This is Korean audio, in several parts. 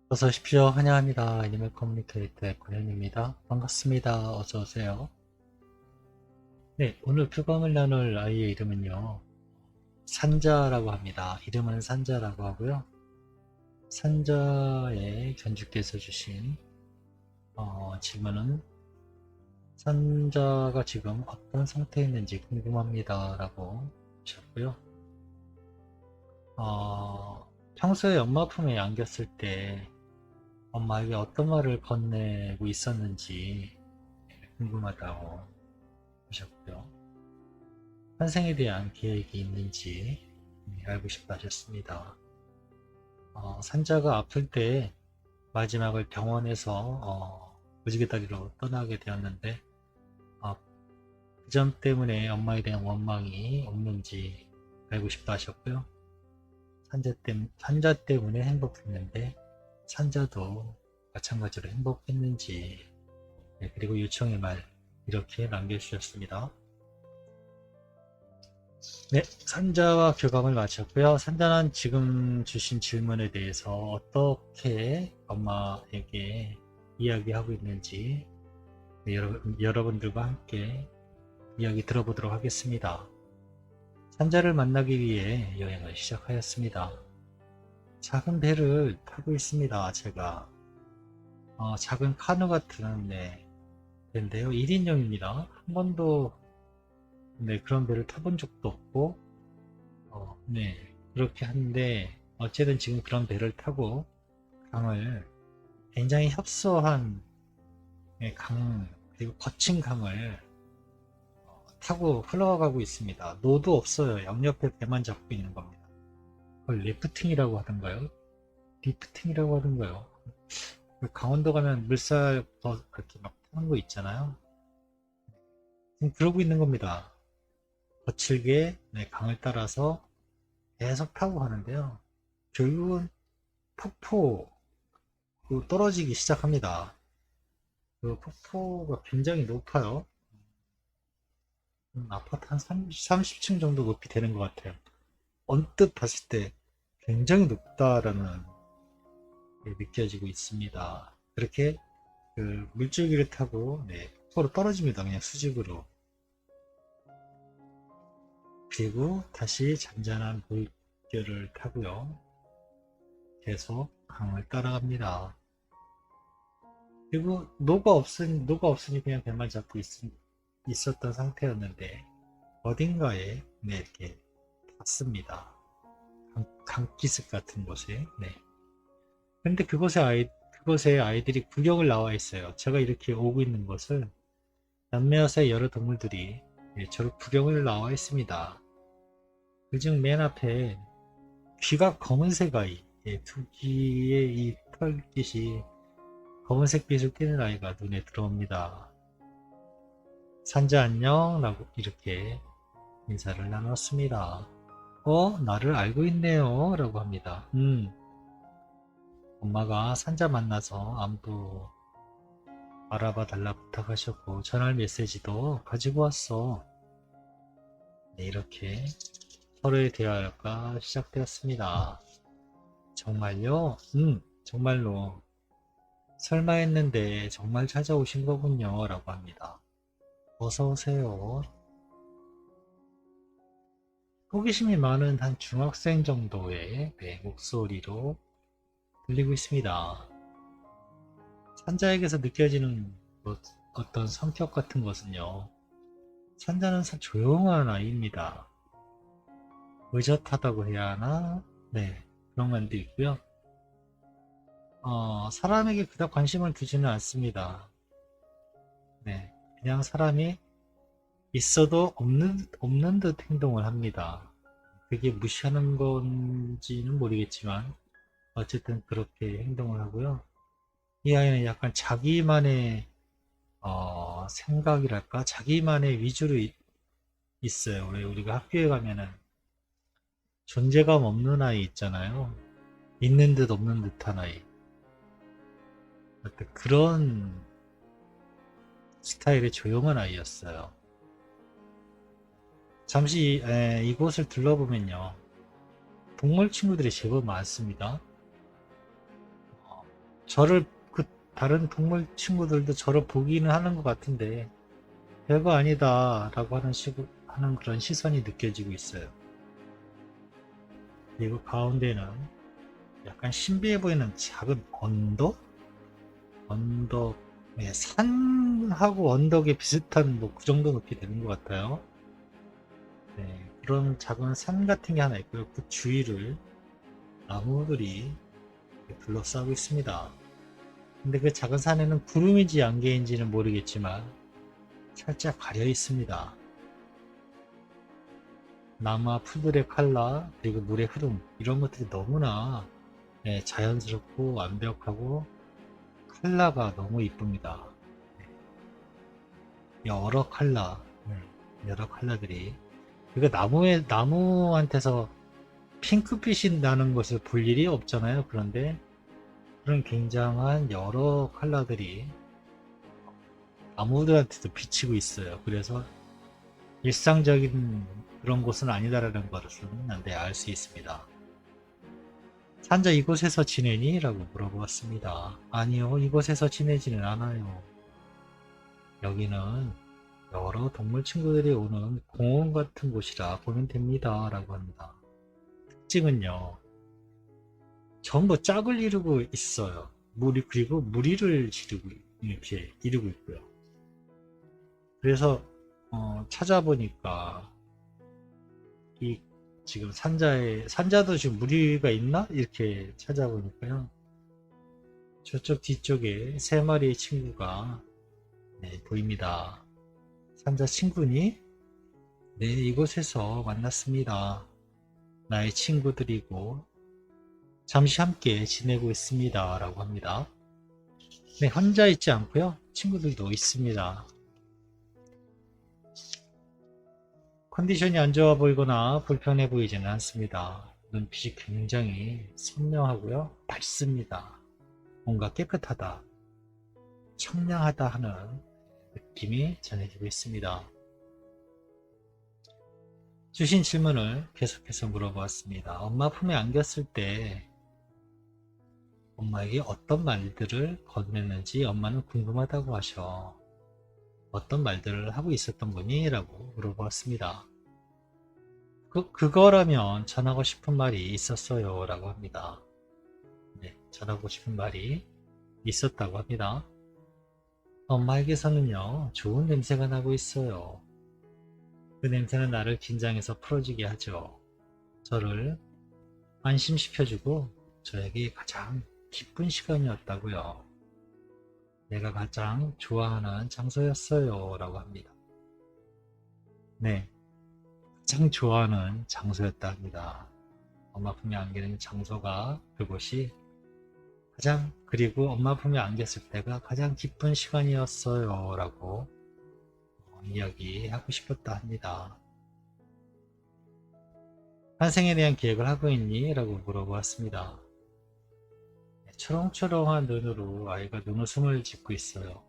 어서 오십시오. 환영합니다. 애니멀 커뮤니케이터의 권현입니다. 반갑습니다. 어서 오세요. 네, 오늘 교감을 나눌 아이의 이름은요. 산자라고 합니다. 이름은 산자라고 하고요. 산자의 견주께서 주신 질문은 산자가 지금 어떤 상태에 있는지 궁금합니다. 라고 하셨고요. 평소에 엄마 품에 안겼을 때 엄마에게 어떤 말을 건네고 있었는지 궁금하다고 하셨고요. 환생에 대한 계획이 있는지 알고 싶다 하셨습니다. 산자가 아플 때 마지막을 병원에서 무지개다리로 떠나게 되었는데 그 점 때문에 엄마에 대한 원망이 없는지 알고 싶다 하셨고요. 산자 때문에 행복했는데 산자도 마찬가지로 행복했는지 그리고 요청의 말 이렇게 남겨주셨습니다. 네, 산자와 교감을 마쳤고요. 산자는 지금 주신 질문에 대해서 어떻게 엄마에게 이야기하고 있는지 여러분들과 함께 이야기 들어보도록 하겠습니다. 산자를 만나기 위해 여행을 시작하였습니다. 작은 배를 타고 있습니다. 제가 작은 카누 같은 배인데요. 1인용입니다. 한 번도 그런 배를 타본 적도 없고 그렇게 하는데 어쨌든 지금 그런 배를 타고 강을 굉장히 협소한 강 그리고 거친 강을 타고 흘러가고 있습니다. 노도 없어요. 양옆에 배만 잡고 있는 겁니다. 그걸 리프팅이라고 하던가요? 리프팅이라고 하던가요? 강원도 가면 물살 그렇게 막 타는 거 있잖아요. 지금 그러고 있는 겁니다. 거칠게 강을 따라서 계속 타고 가는데요. 결국은 폭포 떨어지기 시작합니다. 그 폭포가 굉장히 높아요. 아파트 한 30층 정도 높이 되는 것 같아요. 언뜻 봤을 때 굉장히 높다라는 게 느껴지고 있습니다. 그렇게 그 물줄기를 타고 폭포로 떨어집니다. 그냥 수직으로. 그리고 다시 잔잔한 물결을 타고요. 계속 강을 따라갑니다. 그리고 노가 없으니 그냥 배만 잡고 있었던 상태였는데 어딘가에 이렇게 닿습니다. 강기슭 같은 곳에. 근데 그곳에 아이들이 구경을 나와 있어요. 제가 이렇게 오고 있는 것을 남매여사의 여러 동물들이 저를 구경을 나와 있습니다. 그중 맨 앞에 귀가 검은색 아이, 두 귀에 이 털깃이 검은색 빛을 띠는 아이가 눈에 들어옵니다. 산자 안녕 라고 이렇게 인사를 나눴습니다. 나를 알고 있네요 라고 합니다. 엄마가 산자 만나서 안부 알아봐 달라 부탁하셨고 전할 메시지도 가지고 왔어. 이렇게 서로의 대화가 시작되었습니다. 정말요? 정말로 설마 했는데 정말 찾아오신 거군요 라고 합니다. 어서 오세요. 호기심이 많은 한 중학생 정도의 목소리로 들리고 있습니다. 산자에게서 느껴지는 어떤 성격 같은 것은요. 산자는 조용한 아이입니다. 의젓하다고 해야 하나? 그런 면도 있고요. 사람에게 그닥 관심을 두지는 않습니다. 그냥 사람이 있어도 없는 듯 행동을 합니다. 그게 무시하는 건지는 모르겠지만 어쨌든 그렇게 행동을 하고요. 이 아이는 약간 자기만의 생각이랄까 자기만의 위주로 있어요. 왜 우리가 학교에 가면은 존재감 없는 아이 있잖아요. 있는 듯 없는 듯한 아이. 그런 스타일의 조용한 아이였어요. 잠시 이곳을 둘러보면요. 동물 친구들이 제법 많습니다. 저를 그 다른 동물 친구들도 저를 보기는 하는 것 같은데 별거 아니다 라고 하는 그런 시선이 느껴지고 있어요. 그리고 가운데는 약간 신비해 보이는 작은 언덕, 네, 산하고 언덕에 비슷한 뭐 그 정도 높이 되는 것 같아요. 네, 그런 작은 산 같은 게 하나 있고요. 그 주위를 나무들이 둘러싸고 있습니다. 근데 그 작은 산에는 구름인지 안개인지는 모르겠지만 살짝 가려 있습니다. 나무와 풀들의 칼라 그리고 물의 흐름 이런 것들이 너무나 자연스럽고 완벽하고 칼라가 너무 이쁩니다. 여러 칼라, 여러 칼라들이 그러니까 나무한테서 핑크빛이 나는 것을 볼 일이 없잖아요. 그런데 그런 굉장한 여러 컬러들이 나무들한테도 비치고 있어요. 그래서 일상적인 그런 곳은 아니다라는 것을 알 수 있습니다. 산자 이곳에서 지내니? 라고 물어보았습니다. 아니요, 이곳에서 지내지는 않아요. 여기는 여러 동물 친구들이 오는 공원 같은 곳이라 보면 됩니다. 라고 합니다. 특징은요, 전부 짝을 이루고 있어요. 그리고 무리를 이렇게 이루고 있고요. 그래서 찾아보니까 이 지금 산자도 지금 무리가 있나? 이렇게 찾아보니까요. 저쪽 뒤쪽에 세 마리의 친구가 보입니다. 산자 친구니? 네, 이곳에서 만났습니다. 나의 친구들이고 잠시 함께 지내고 있습니다. 라고 합니다. 네, 혼자 있지 않고요. 친구들도 있습니다. 컨디션이 안 좋아 보이거나 불편해 보이지는 않습니다. 눈빛이 굉장히 선명하고요. 밝습니다. 뭔가 깨끗하다, 청량하다 하는 느낌이 전해지고 있습니다. 주신 질문을 계속해서 물어보았습니다. 엄마 품에 안겼을 때 엄마에게 어떤 말들을 건넸는지 엄마는 궁금하다고 하셔. 어떤 말들을 하고 있었던 거니? 라고 물어보았습니다. 그거라면 전하고 싶은 말이 있었어요. 라고 합니다. 네, 전하고 싶은 말이 있었다고 합니다. 엄마에게서는요, 좋은 냄새가 나고 있어요. 그 냄새는 나를 긴장해서 풀어지게 하죠. 저를 안심시켜주고 저에게 가장 기쁜 시간이었다고요. 내가 가장 좋아하는 장소였어요. 라고 합니다. 네, 가장 좋아하는 장소였다 합니다. 엄마 품에 안기는 장소가 그곳이 그리고 엄마 품에 안겼을 때가 가장 기쁜 시간이었어요. 라고 이야기하고 싶었다 합니다. 환생에 대한 계획을 하고 있니? 라고 물어보았습니다. 초롱초롱한 눈으로 아이가 눈웃음을 짓고 있어요.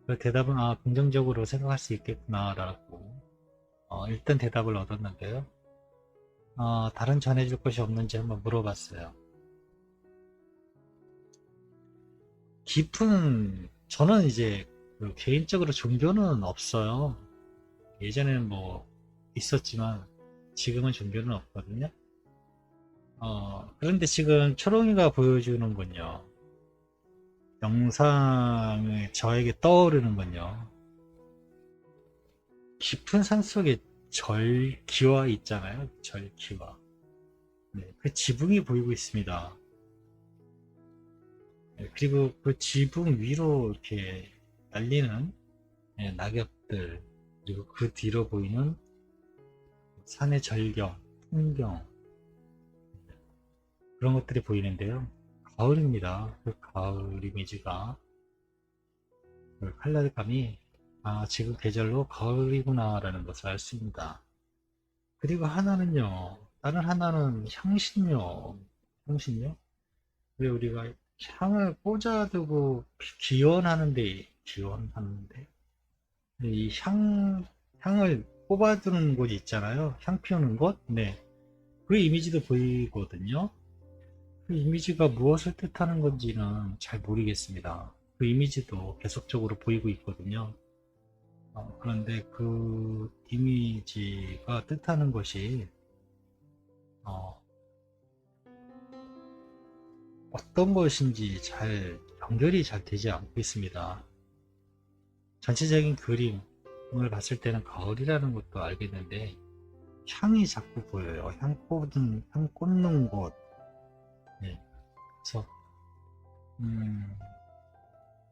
그 대답은 긍정적으로 생각할 수 있겠구나 라고 일단 대답을 얻었는데요. 다른 전해줄 것이 없는지 한번 물어봤어요. 저는 이제 개인적으로 종교는 없어요. 예전에는 뭐 있었지만 지금은 종교는 없거든요. 그런데 지금 초롱이가 보여주는 건요. 영상에 저에게 떠오르는 건요. 깊은 산속에 절기와 있잖아요. 절기와. 네, 그 지붕이 보이고 있습니다. 네, 그리고 그 지붕 위로 이렇게 날리는 낙엽들, 그리고 그 뒤로 보이는 산의 절경, 풍경, 그런 것들이 보이는데요. 가을입니다. 그 가을 이미지가, 그 컬러감이, 지금 계절로 가을이구나 라는 것을 알 수 있습니다. 그리고 다른 하나는 향신료? 왜 우리가 향을 꽂아두고 기원하는데, 향을 뽑아두는 곳이 있잖아요. 향 피우는 곳? 네. 그 이미지도 보이거든요. 그 이미지가 무엇을 뜻하는 건지는 잘 모르겠습니다. 그 이미지도 계속적으로 보이고 있거든요. 그런데 그 이미지가 뜻하는 것이 어, 어떤 것인지 잘 연결이 잘 되지 않고 있습니다. 전체적인 그림을 봤을 때는 가을이라는 것도 알겠는데 향이 자꾸 보여요. 향 꽂는 곳. 네. 그래서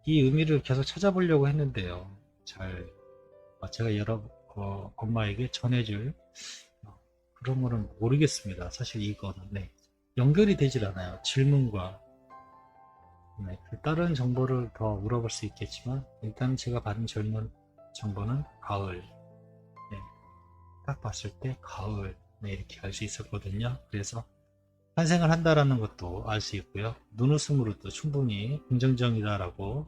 이 의미를 계속 찾아보려고 했는데요. 잘 제가 여러 엄마에게 전해줄 그런 거는 모르겠습니다. 사실 이거는 네. 연결이 되질 않아요. 질문과 네. 다른 정보를 더 물어볼 수 있겠지만 일단 제가 받은 정보는 가을. 네. 딱 봤을 때 가을 네, 이렇게 알 수 있었거든요. 그래서 환생을 한다라는 것도 알 수 있고요. 눈웃음으로도 충분히 긍정적이다라고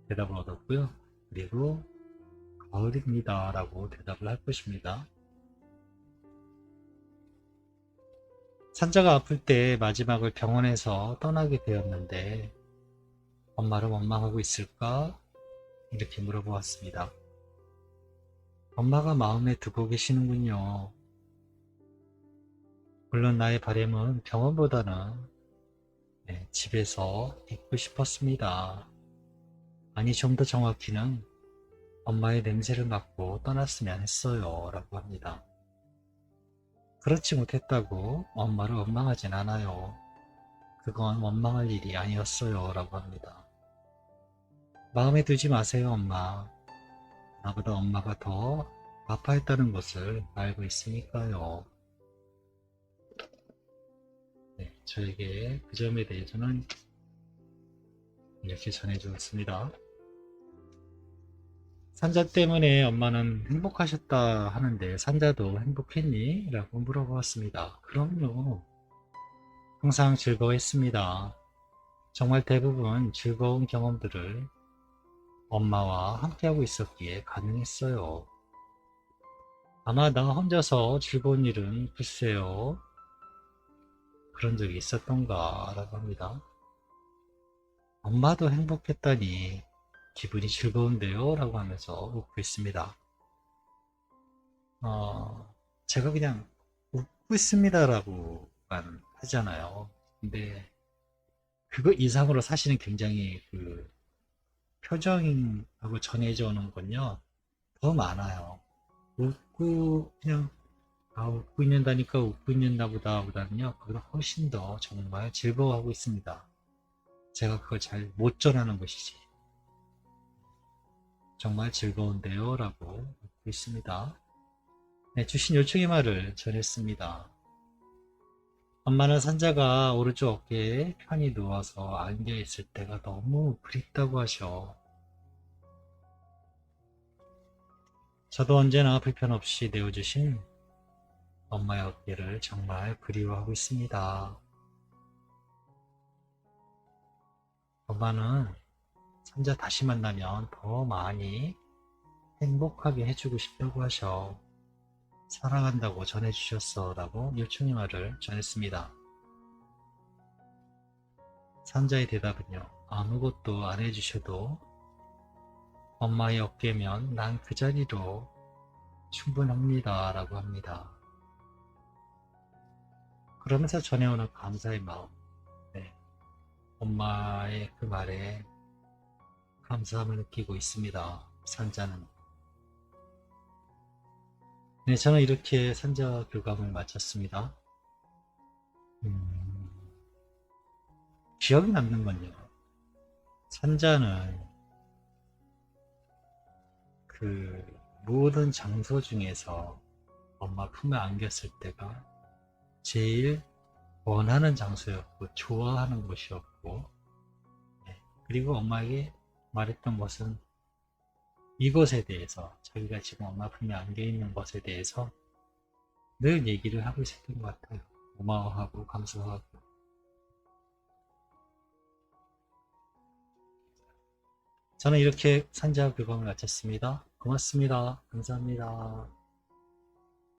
대답을 얻었고요. 그리고 가을입니다 라고 대답을 할 것입니다. 산자가 아플 때 마지막을 병원에서 떠나게 되었는데 엄마를 원망하고 있을까? 이렇게 물어보았습니다. 엄마가 마음에 두고 계시는군요. 물론 나의 바람은 병원보다는 네, 집에서 있고 싶었습니다. 아니 좀 더 정확히는 엄마의 냄새를 맡고 떠났으면 했어요 라고 합니다. 그렇지 못했다고 엄마를 원망하진 않아요. 그건 원망할 일이 아니었어요 라고 합니다. 마음에 두지 마세요 엄마. 나보다 엄마가 더 아파했다는 것을 알고 있으니까요. 네, 저에게 그 점에 대해서는 이렇게 전해주었습니다. 산자 때문에 엄마는 행복하셨다 하는데 산자도 행복했니? 라고 물어보았습니다. 그럼요. 항상 즐거워했습니다. 정말 대부분 즐거운 경험들을 엄마와 함께하고 있었기에 가능했어요. 아마 나 혼자서 즐거운 일은 글쎄요. 그런 적이 있었던가 라고 합니다. 엄마도 행복했다니 기분이 즐거운데요 라고 하면서 웃고 있습니다. 제가 그냥 웃고 있습니다 라고만 하잖아요. 근데 그거 이상으로 사실은 굉장히 그 표정하고 전해져 오는 건요 더 많아요. 웃고 그냥 웃고 있는다니까 웃고 있는다 보다는요 그보다 훨씬 더 정말 즐거워하고 있습니다. 제가 그걸 잘 못 전하는 것이지. 정말 즐거운데요 라고 웃고 있습니다. 네, 주신 요청의 말을 전했습니다. 엄마는 산자가 오른쪽 어깨에 편히 누워서 안겨 있을 때가 너무 그립다고 하셔. 저도 언제나 불편 없이 내어주신 엄마의 어깨를 정말 그리워하고 있습니다. 엄마는 산자 다시 만나면 더 많이 행복하게 해주고 싶다고 하셔. 사랑한다고 전해주셨어 라고 요청의 말을 전했습니다. 산자의 대답은요. 아무것도 안 해주셔도 엄마의 어깨면 난 그 자리로 충분합니다 라고 합니다. 그러면서 전해오는 감사의 마음, 네. 엄마의 그 말에 감사함을 느끼고 있습니다. 산자는. 네, 저는 이렇게 산자 교감을 마쳤습니다. 기억이 남는 건요. 산자는 그 모든 장소 중에서 엄마 품에 안겼을 때가 제일 원하는 장소였고 좋아하는 곳이었고 네. 그리고 엄마에게 말했던 것은 이것에 대해서 자기가 지금 엄마 품에 안겨 있는 것에 대해서 늘 얘기를 하고 있었던 것 같아요. 고마워하고 감사하고. 저는 이렇게 산자 교감을 마쳤습니다. 고맙습니다. 감사합니다.